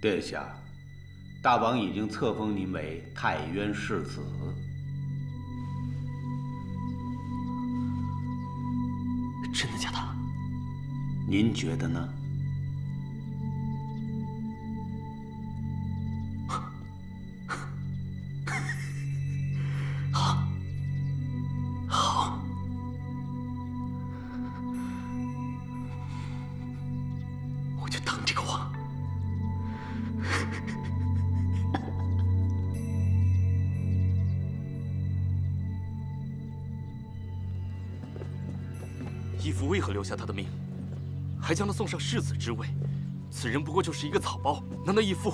殿下，大王已经册封您为太渊世子。真的假的？您觉得呢？好，好。我就当这个王。义父为何留下他的命，还将他送上世子之位？此人不过就是一个草包，难道义父？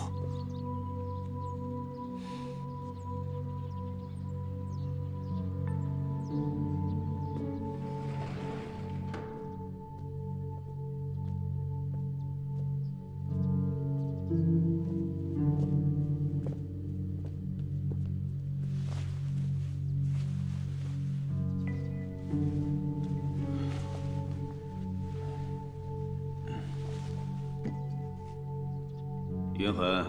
云痕，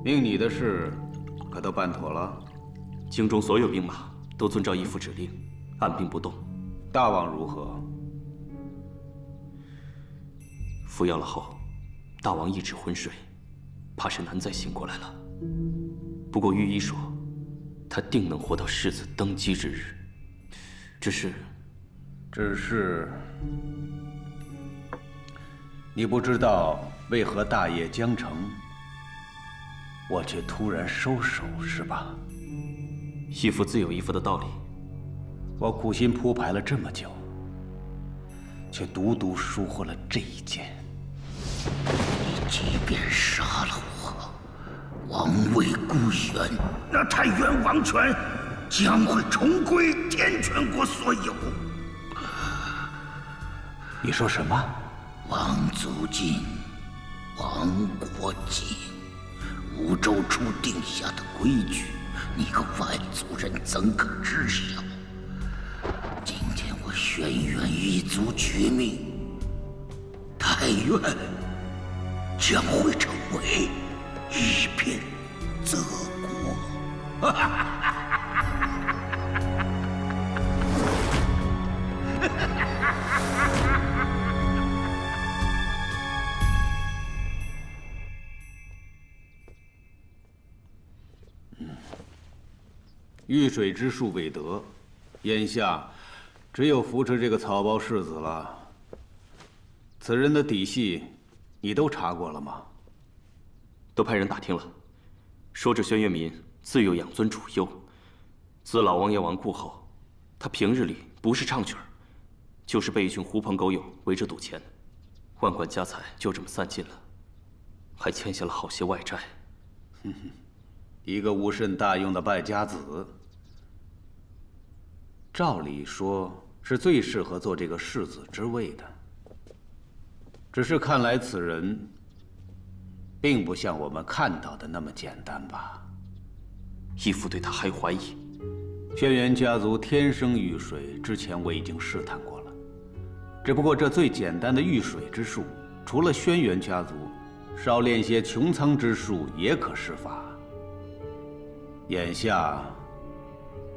命你的事可都办妥了？京中所有兵马都遵照义父指令，按兵不动。大王如何？服药了后，大王一直昏睡，怕是难再醒过来了。不过御医说，他定能活到世子登基之日。只是，你不知道为何大业将成，我却突然收手，是吧？义父自有义父的道理。我苦心铺排了这么久，却独独疏忽了这一件。你即便杀了我，王位孤悬，那太原王权将会重归天权国所有。你说什么？王族尽，亡国尽，武周初定下的规矩，你个外族人怎可知晓？今天我轩辕一族绝命，太原将会成为一片泽国。遇水之术未得，眼下只有扶持这个草包世子了。此人的底细，你都查过了吗？都派人打听了，说这轩辕民自幼养尊处优，自老王爷亡故后，他平日里不是唱曲儿，就是被一群狐朋狗友围着赌钱，万贯家财就这么散尽了，还欠下了好些外债。一个无甚大用的败家子，照理说是最适合做这个世子之位的。只是看来此人，并不像我们看到的那么简单吧？义父对他还怀疑。轩辕家族天生遇水，之前我已经试探过了。只不过这最简单的遇水之术，除了轩辕家族，少练些穹苍之术也可施法。眼下，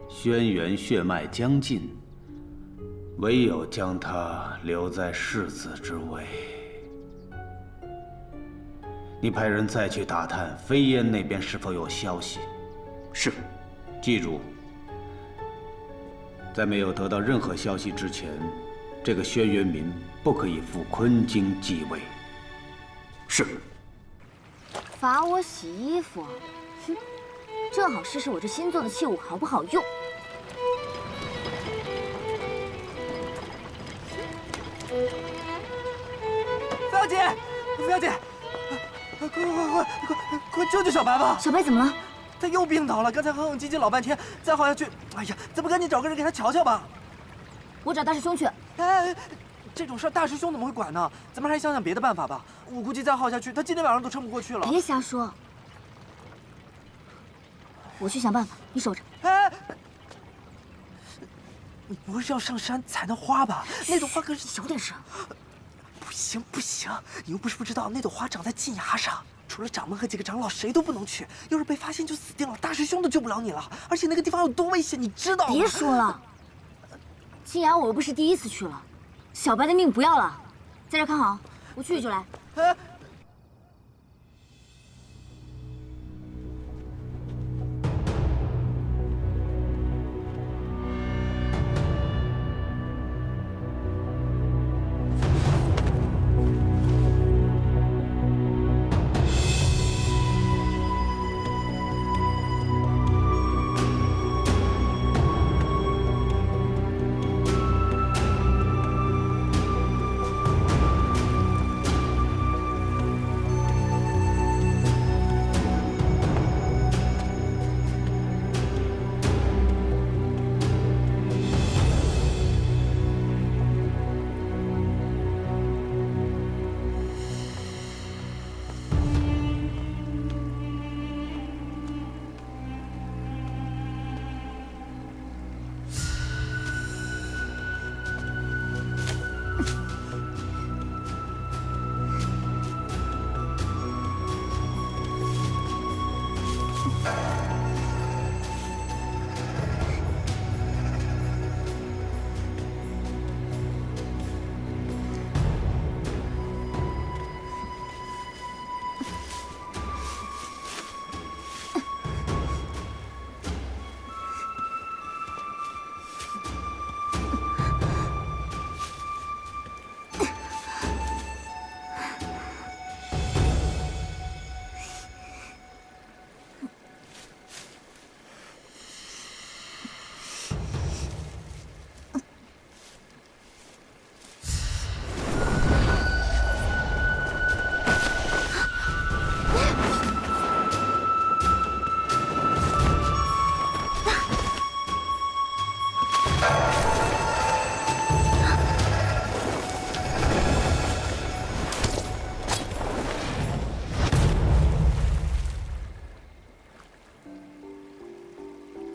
轩辕血脉将尽，唯有将他留在世子之位。你派人再去打探飞燕那边是否有消息。是。记住，在没有得到任何消息之前，这个轩辕民不可以赴昆京继位。是。罚我洗衣服，哼！正好试试我这新做的器物好不好用。飞瑶姐，飞瑶姐，快救救小白吧！小白怎么了？他又病倒了，刚才哼哼唧唧老半天，再耗下去，哎呀，咱们赶紧找个人给他瞧瞧吧。我找大师兄去。哎，这种事大师兄怎么会管呢？咱们还是想想别的办法吧。我估计再耗下去，他今天晚上都撑不过去了。别瞎说。我去想办法，你守着。哎，你不是要上山采那花吧？那朵花可是……小点声。不行不行，你又不是不知道，那朵花长在金牙上。除了掌门和几个长老，谁都不能去。要是被发现就死定了，大师兄都救不了你了。而且那个地方有多危险，你知道吗？别说了，静雅我又不是第一次去了，小白的命不要了。在这看好，我去就来。哎。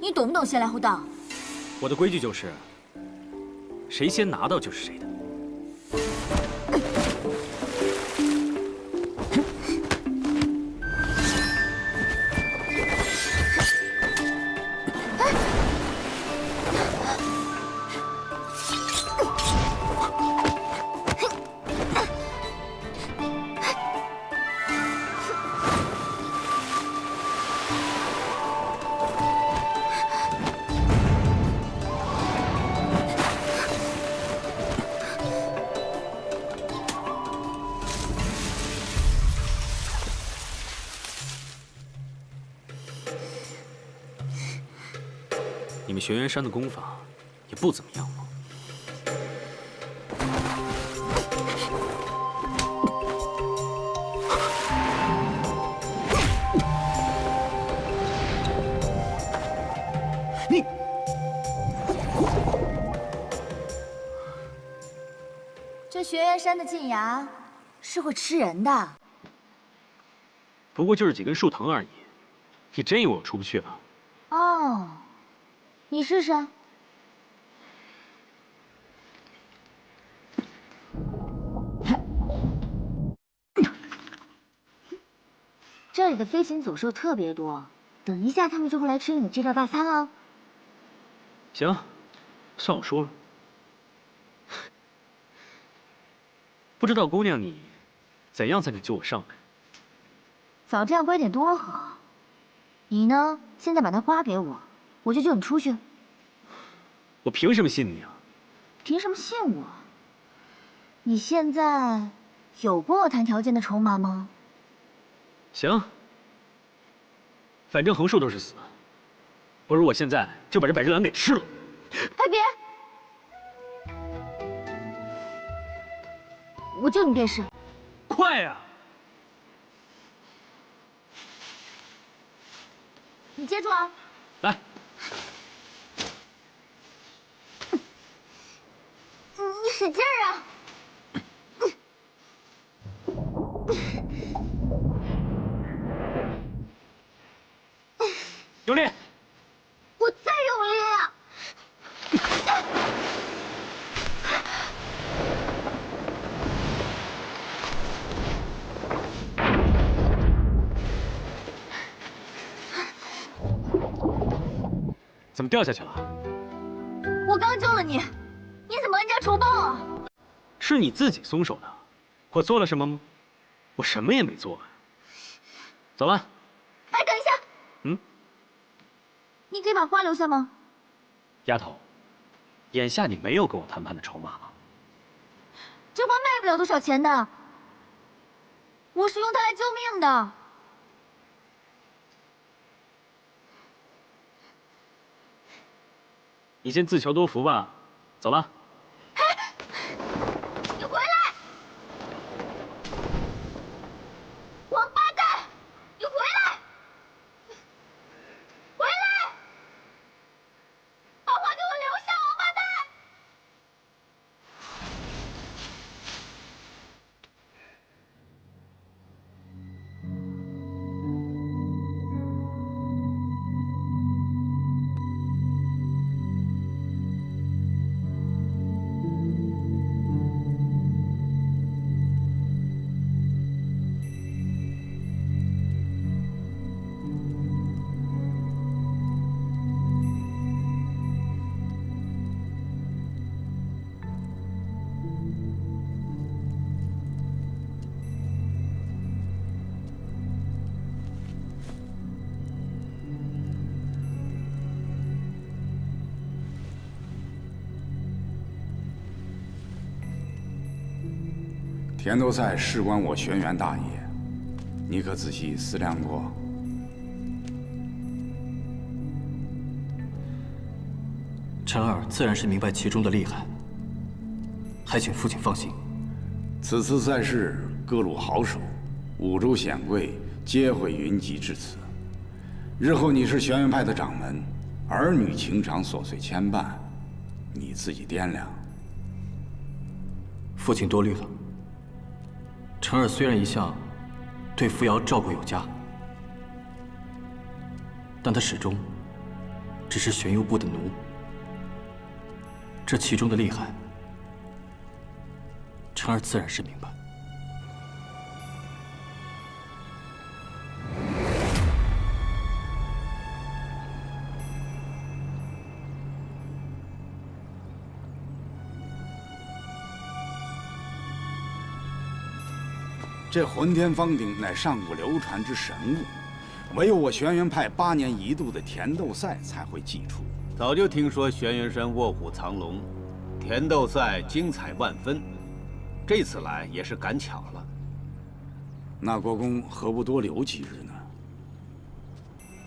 你懂不懂先来后到？我的规矩就是，谁先拿到就是谁的。你们玄元山的功法也不怎么样嘛。你，这玄元山的禁牙是会吃人的。不过就是几根树藤而已，你真以为我出不去啊？哦，你试试。这里的飞禽走兽特别多，等一下他们就会来吃你这道大餐哦。行，算我说了。不知道姑娘你怎样才能救我上来？早这样乖点多好。你呢？现在把它花给我，我就救你出去。我凭什么信你啊？凭什么信我？你现在有跟我谈条件的筹码吗？行，反正横竖都是死，不如我现在就把这百只狼给吃了。哎别！我救你便是。快呀！你接住啊！来。你使劲儿啊！用力！我再用力啊！怎么掉下去了？我刚救了你，你怎么恩加仇报啊？是你自己松手的，我做了什么吗？我什么也没做。走了。哎，等一下。嗯。你可以把花留下吗？丫头，眼下你没有跟我谈判的筹码吗？这花卖不了多少钱的，我是用它来救命的。你先自求多福吧。走了。你回来！王八蛋！你回来！回来！把花给我留下，王八蛋！田斗赛事关我轩辕大业，你可仔细思量过？臣儿自然是明白其中的厉害，还请父亲放心。此次赛事，各路好手、五州显贵皆会云集至此。日后你是轩辕派的掌门，儿女情长琐碎牵绊，你自己掂量。父亲多虑了。臣儿虽然一向对扶摇照顾有加，但他始终只是玄幽部的奴。这其中的厉害，臣儿自然是明白。这混天方鼎乃上古流传之神物，唯有我轩辕派8年一度的田斗赛才会祭出。早就听说轩辕山卧虎藏龙，田斗赛精彩万分，这次来也是赶巧了。那国公何不多留几日呢？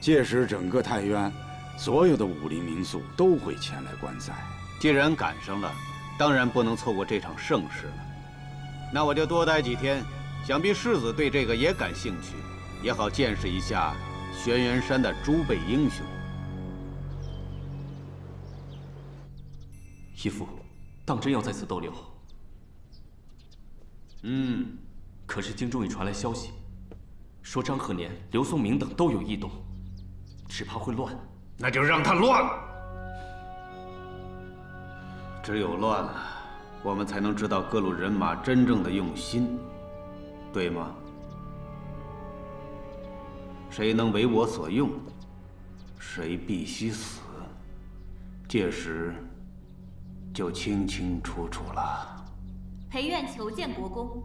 届时整个太渊，所有的武林名宿都会前来观赛。既然赶上了，当然不能错过这场盛事了。那我就多待几天。想必世子对这个也感兴趣，也好见识一下轩辕山的诸辈英雄。义父，当真要在此逗留？可是京中已传来消息，说张鹤年、刘松明等都有异动，只怕会乱。那就让他乱！只有乱了，我们才能知道各路人马真正的用心。对吗？谁能为我所用，谁必须死。届时就清清楚楚了。裴院求见国公。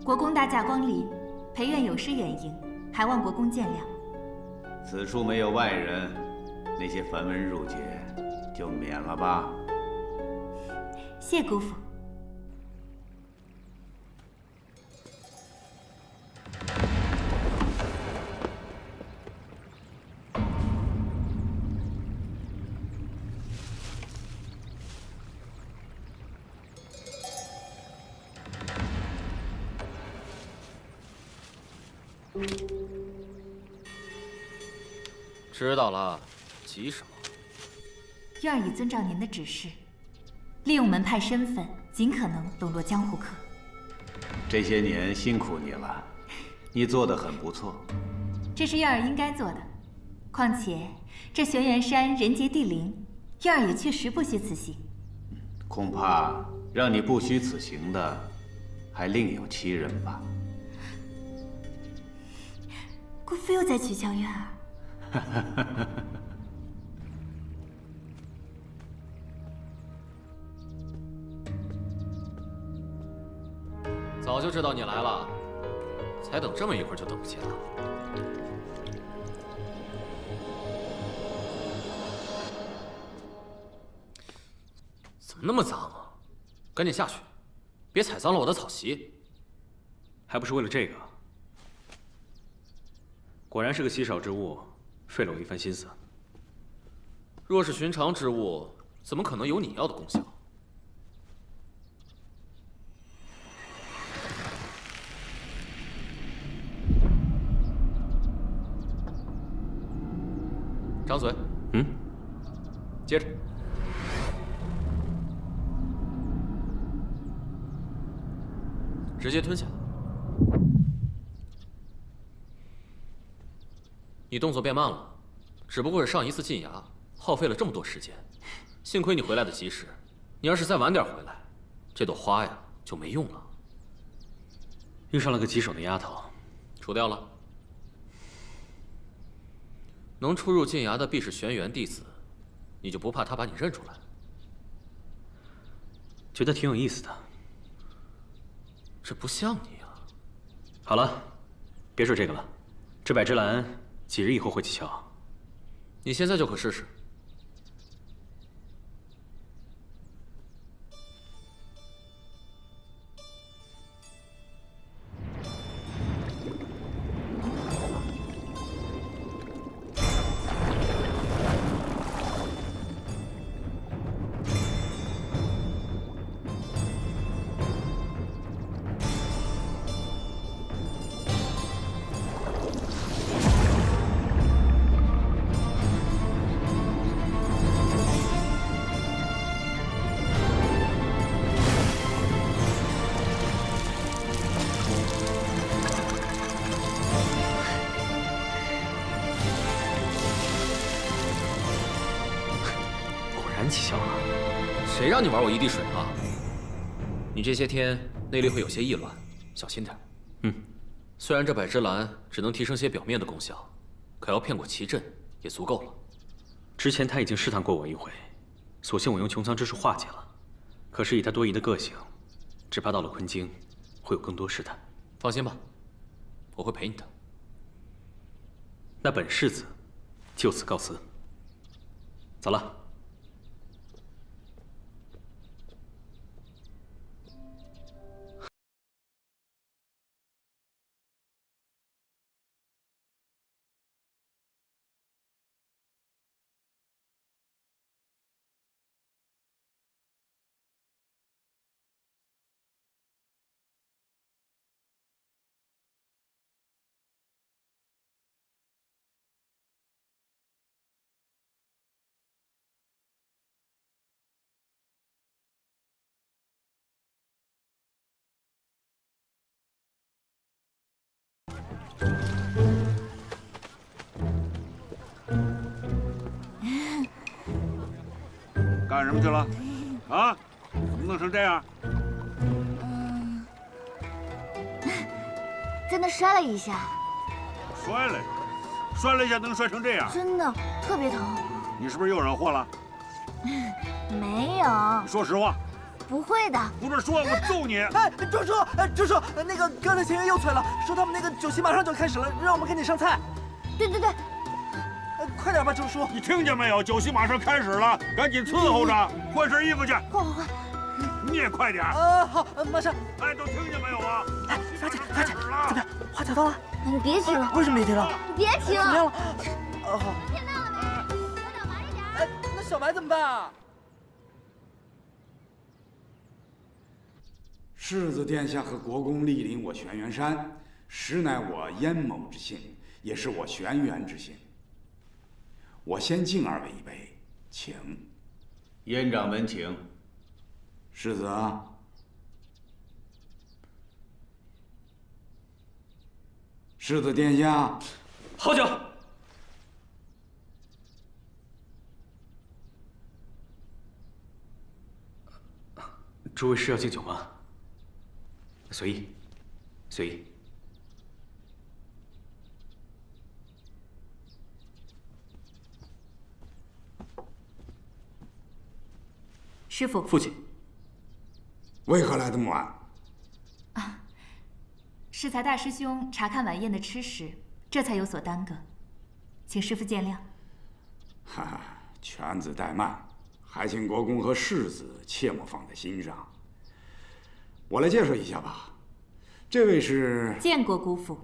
国公大驾光临。裴院有失远迎，还望国公见谅。此处没有外人，那些繁文缛节就免了吧。谢姑父。知道了，急什么？院儿已遵照您的指示，利用门派身份，尽可能笼络江湖客。这些年辛苦你了，你做得很不错。这是院儿应该做的。况且这玄元山人杰地灵，燕儿也确实不虚此行。恐怕让你不虚此行的，还另有其人吧。姑父又在取笑燕儿。早就知道你来了，才等这么一会儿就等不及了。怎么那么脏啊？赶紧下去，别踩脏了我的草席。还不是为了这个？果然是个稀少之物，费了我一番心思。若是寻常之物，怎么可能有你要的功效？张嘴。接着。直接吞下。你动作变慢了，只不过是上一次进衙耗费了这么多时间，幸亏你回来的及时。你要是再晚点回来，这朵花呀就没用了。遇上了个棘手的丫头，除掉了。能出入禁衙的必是玄元弟子，你就不怕他把你认出来？觉得挺有意思的。这不像你啊！好了，别说这个了。这百芝兰几日以后会起效？你现在就可试试。起效了？谁让你玩我一滴水了？你这些天内力会有些异乱，小心点。虽然这百芝兰只能提升些表面的功效，可要骗过奇阵也足够了。之前他已经试探过我一回，索性我用穹苍之术化解了。可是以他多疑的个性，只怕到了昆京会有更多试探。放心吧，我会陪你的。那本世子就此告辞。走了。干什么去了？啊？怎么弄成这样？在那摔了一下。摔了一下能摔成这样？真的特别疼。你是不是又惹祸了？没有。你说实话。不会的。不是说我揍你！哎，周叔，那个刚才前员又催了，说他们那个酒席马上就开始了，让我们赶紧上菜。对。快点吧，周叔！你听见没有？酒席马上开始了，赶紧伺候着，换身衣服去。换。你也快点。好，马上。哎，都听见没有啊？哎，发姐，怎么样？花找到了？你别提了。为什么别提了？你别提了。怎么样了？好。听到了没？小小白一点。哎，那小白怎么办啊？世子殿下和国公莅临我玄元山，实乃我燕某之幸，也是我玄元之幸。我先敬二位一杯，请。燕掌门请。世子啊，世子殿下，好酒。诸位是要敬酒吗？随意，随意。师傅，父亲，为何来这么晚？适才大师兄查看晚宴的吃食，这才有所耽搁，请师傅见谅。哈哈，犬子怠慢，还请国公和世子切莫放在心上。我来介绍一下吧，这位是见过姑父。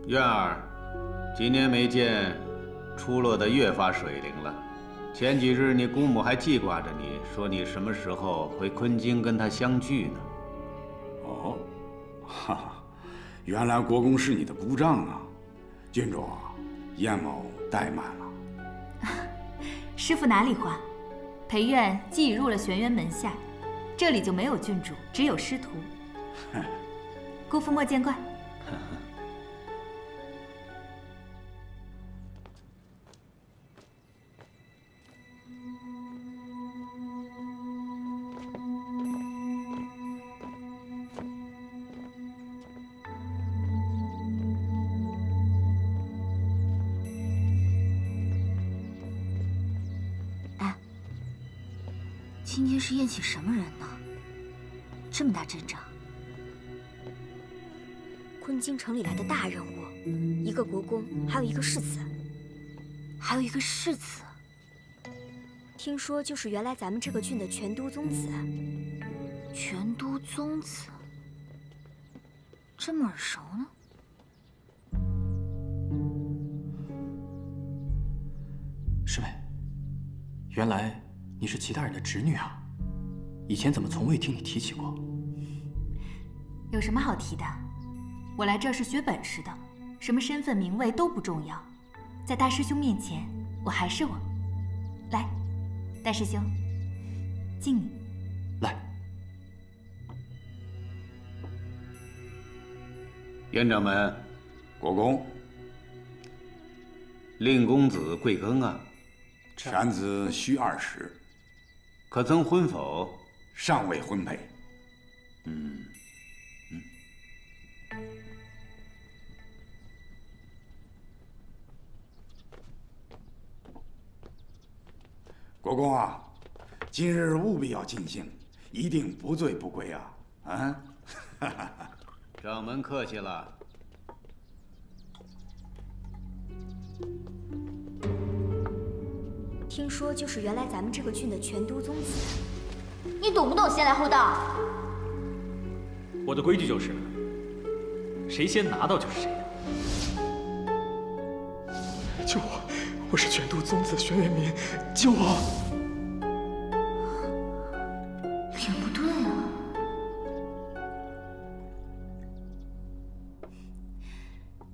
渊儿，几年没见，出落得越发水灵了。前几日你姑母还记挂着你，说你什么时候回昆京跟她相聚呢？哦，哈哈，原来国公是你的姑丈啊！郡主，燕某怠慢了。师傅哪里话？裴院既已入了玄渊门下，这里就没有郡主，只有师徒。姑父莫见怪。今天是宴请什么人呢？这么大阵仗！昆京城里来的大人物，一个国公，还有一个世子，还有一个世子。听说就是原来咱们这个郡的全都宗子。全都宗子，这么耳熟呢？师妹，原来你是齐大人的侄女啊！以前怎么从未听你提起过？有什么好提的？我来这儿是学本事的，什么身份名位都不重要，在大师兄面前，我还是我。来，大师兄，敬你。来，袁掌门，国公，令公子贵庚啊？犬子须20，可曾婚否？尚未婚配。国公啊，今日务必要尽兴，一定不醉不归啊！啊！掌门客气了。听说就是原来咱们这个郡的全都宗子。你懂不懂先来后到？我的规矩就是，谁先拿到就是谁的。救我！我是全都宗子玄元民，救我！脸不对啊。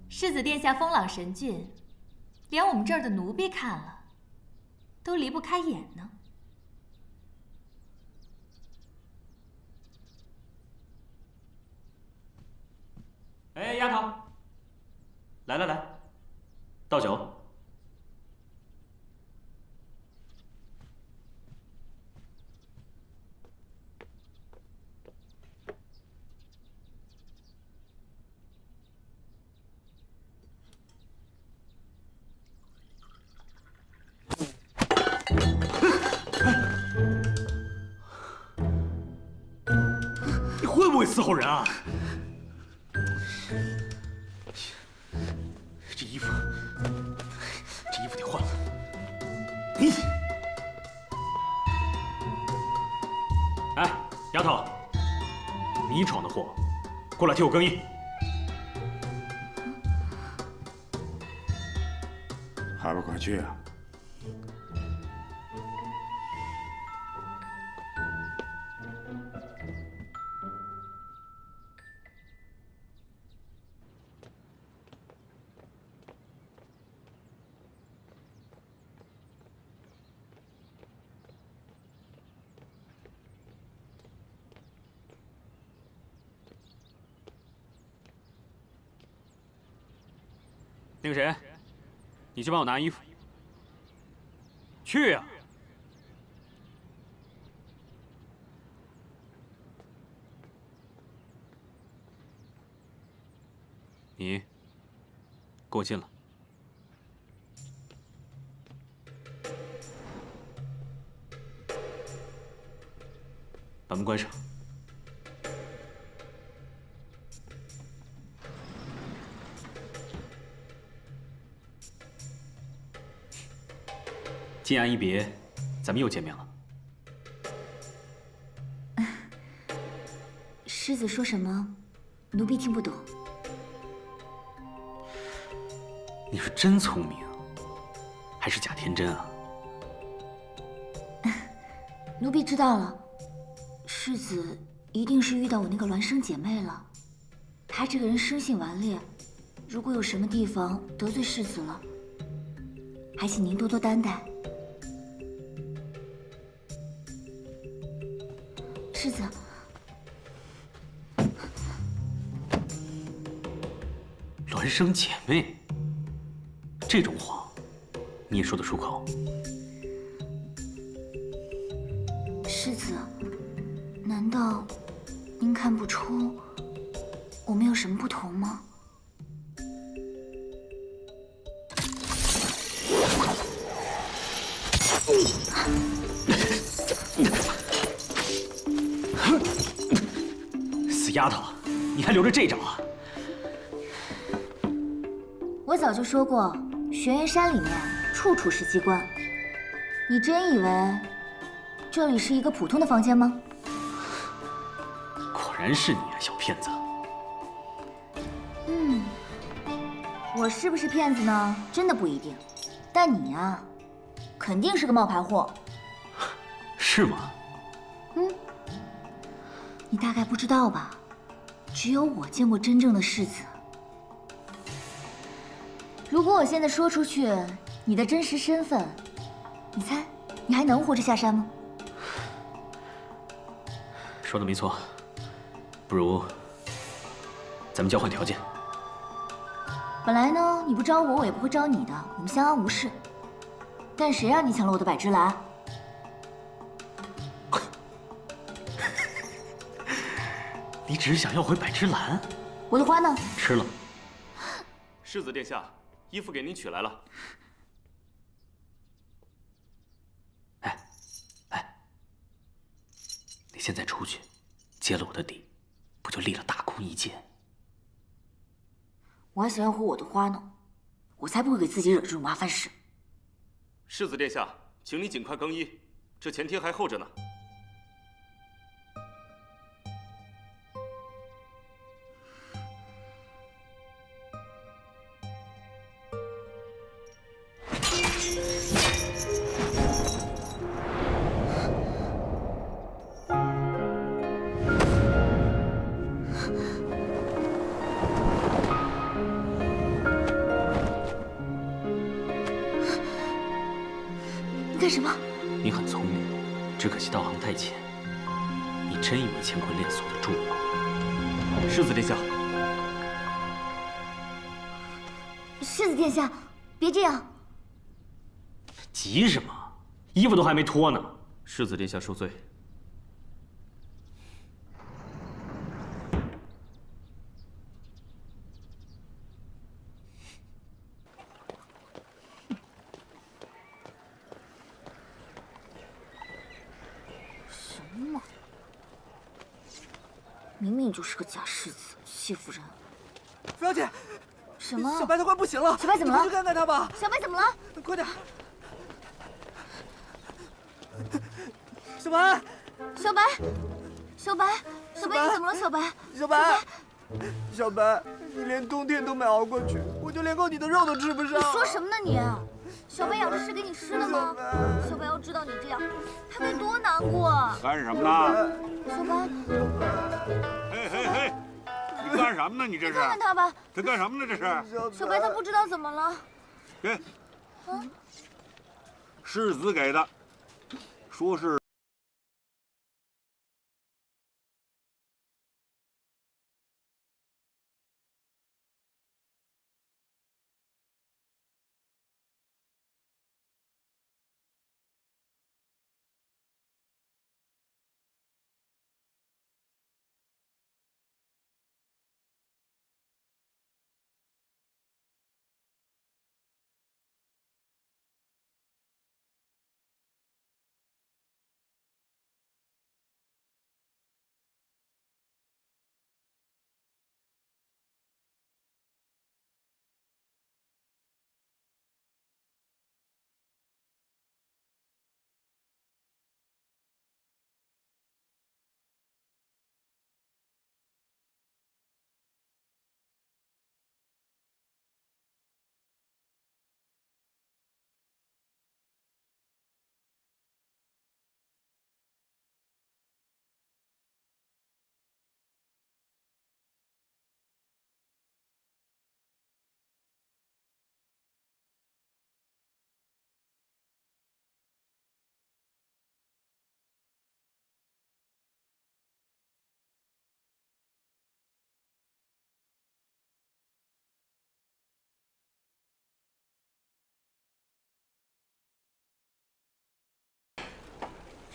世子殿下风朗神俊，连我们这儿的奴婢看了，都离不开眼呢。哎，丫头，来来来，倒酒。你会不会伺候人啊？这衣服得换了。你，哎，丫头，你闯的祸，过来替我更衣。还不快去啊！那个谁，你去帮我拿衣服。去呀！你跟我进来。把门关上。今晚一别，咱们又见面了。狮子说什么，奴婢听不懂。你是真聪明，还是假天真啊？奴婢知道了，世子一定是遇到我那个孪生姐妹了。她这个人生性顽劣，如果有什么地方得罪世子了，还请您多多担待。世子，孪生姐妹，这种话你也说得出口？世子，难道您看不出我们有什么不同吗？死丫头，你还留着这招啊？我早就说过，玄元山里面处处是机关。你真以为这里是一个普通的房间吗？果然是你啊，小骗子！我是不是骗子呢？真的不一定。但你呀，肯定是个冒牌货。是吗？你大概不知道吧？只有我见过真正的世子。如果我现在说出去你的真实身份，你猜你还能活着下山吗？说的没错，不如咱们交换条件。本来呢，你不招我，我也不会招你的，我们相安无事。但谁让你抢了我的百芝兰？你只是想要回百芝兰？我的花呢？吃了。世子殿下，衣服给您取来了。你现在出去，揭了我的底，不就立了大功一件？我还想要回我的花呢，我才不会给自己惹这种麻烦事。世子殿下，请你尽快更衣，这前天还候着呢。你干什么？你很聪明，只可惜道行太浅。你真以为乾坤链锁得住我？世子殿下，世子殿下，别这样。急什么？衣服都还没脱呢。世子殿下恕罪。明明就是个假世子，欺负人。扶摇姐，什么？小白他快不行了。小白怎么了？快去看看他吧。小白怎么了？快点。小白，小白，小白，小白，你怎么了？小白，小白，小白，你连冬天都没熬过去，我就连口你的肉都吃不上。你说什么呢你？小白养的是给你吃的吗？小白要知道你这样，他该多难过啊！干什么呢？小白，嘿嘿嘿，你干什么呢？你这是？看看他吧。他干什么呢？这是？小白他不知道怎么了。给。世子给的，说是。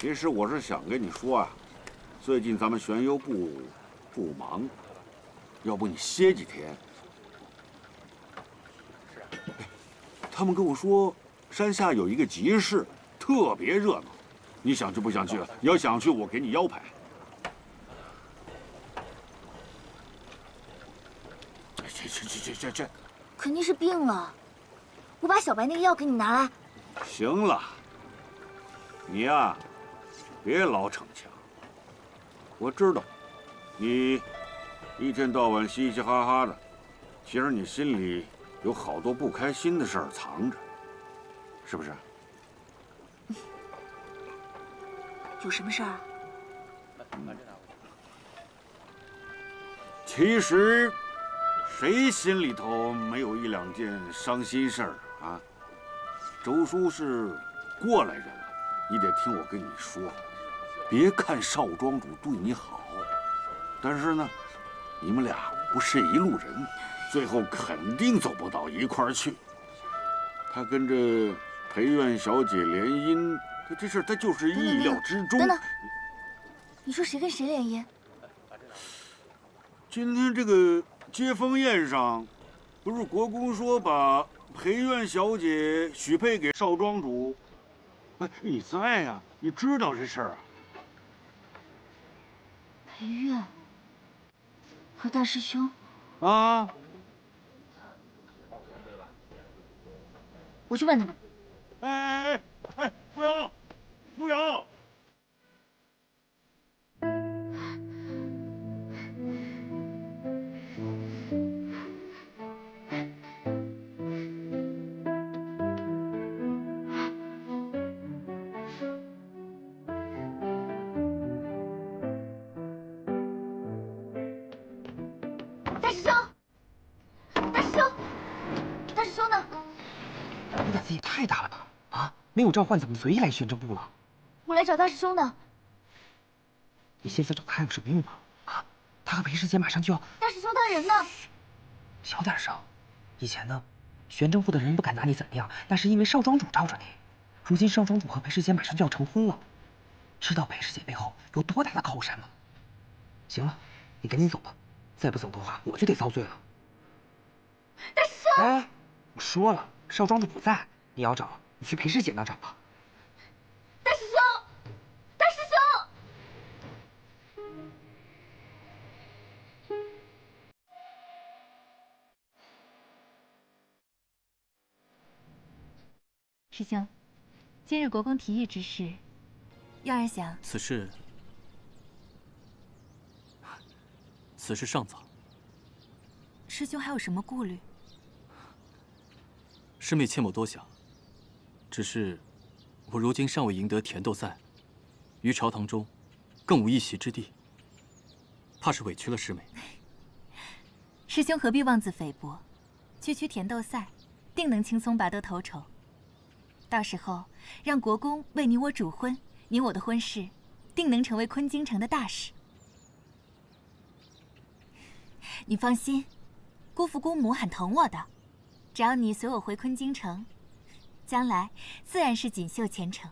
其实我是想跟你说啊，最近咱们玄游部不忙，要不你歇几天？他们跟我说，山下有一个集市，特别热闹，你想去不想去？你要想去，我给你腰牌。这，肯定是病了。我把小白那个药给你拿来。行了，你呀，别老逞强。我知道，你一天到晚嘻嘻哈哈的，其实你心里有好多不开心的事儿藏着，是不是？有什么事儿啊？其实，谁心里头没有一两件伤心事儿啊？周叔是过来人了，你得听我跟你说，别看少庄主对你好，但是呢，你们俩不是一路人，最后肯定走不到一块儿去。他跟这裴院小姐联姻，这事儿他就是意料之中。等等，你说谁跟谁联姻？今天这个接风宴上，不是国公说把裴院小姐许配给少庄主？哎，你在呀？你知道这事儿啊？裴院和大师兄啊！我去问他们。哎，不要，不要！大师兄，大师兄，大师兄呢？你胆子也太大了吧！啊，没有召唤怎么随意来玄真部了？我来找大师兄呢。你现在找他有什么用啊？啊，他和裴师姐马上就要……大师兄他人呢？小点声。以前呢，玄真部的人不敢拿你怎么样，那是因为少庄主罩着你。如今少庄主和裴师姐马上就要成婚了，知道裴师姐背后有多大的靠山吗？行了，你赶紧走吧，再不走的话，我就得遭罪了。大师兄，哎，我说了，少庄主不在，你要找，你去裴师姐那找吧。大师兄，大师兄。师兄，今日国公提议之事，幼儿想此事尚早。师兄还有什么顾虑？师妹切莫多想。只是我如今尚未赢得甜豆赛，于朝堂中更无一席之地，怕是委屈了师妹。师兄何必妄自菲薄？区甜豆赛，定能轻松拔得头筹。到时候让国公为你我主婚，你我的婚事定能成为昆京城的大事。你放心，姑父姑母很疼我的，只要你随我回昆京城，将来自然是锦绣前程。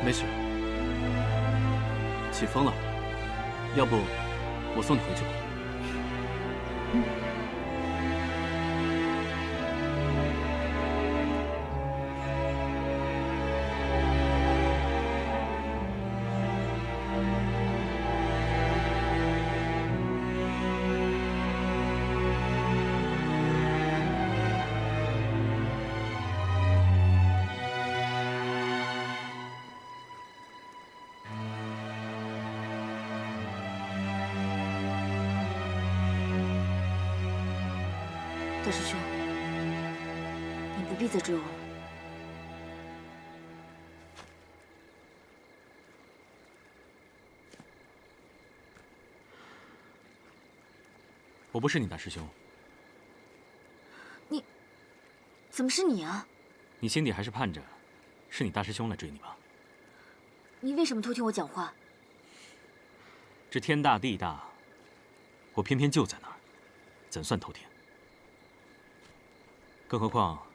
没事，起风了，要不我送你回去吧。大师兄，你不必再追我了。我不是你大师兄。你，怎么是你啊？你心底还是盼着是你大师兄来追你吧？你为什么偷听我讲话？这天大地大，我偏偏就在那儿，怎算偷听？更何况，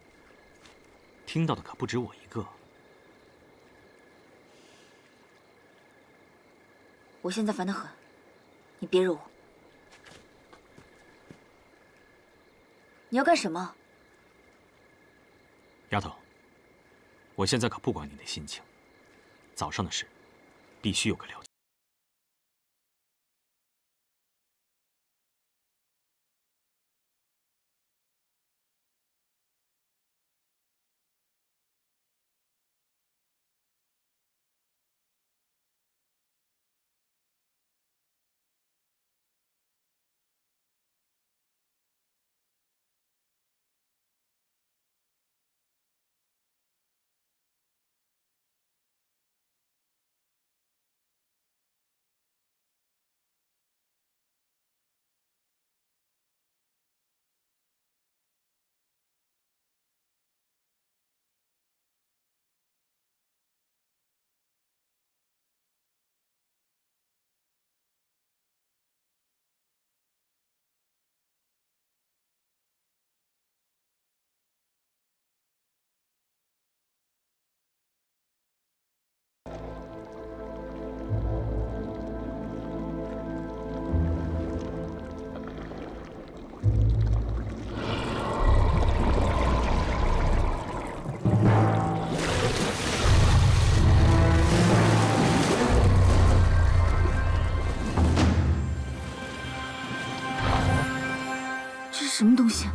听到的可不止我一个。我现在烦得很，你别惹我。你要干什么？丫头，我现在可不管你的心情，早上的事，必须有个了解。这是什么东西？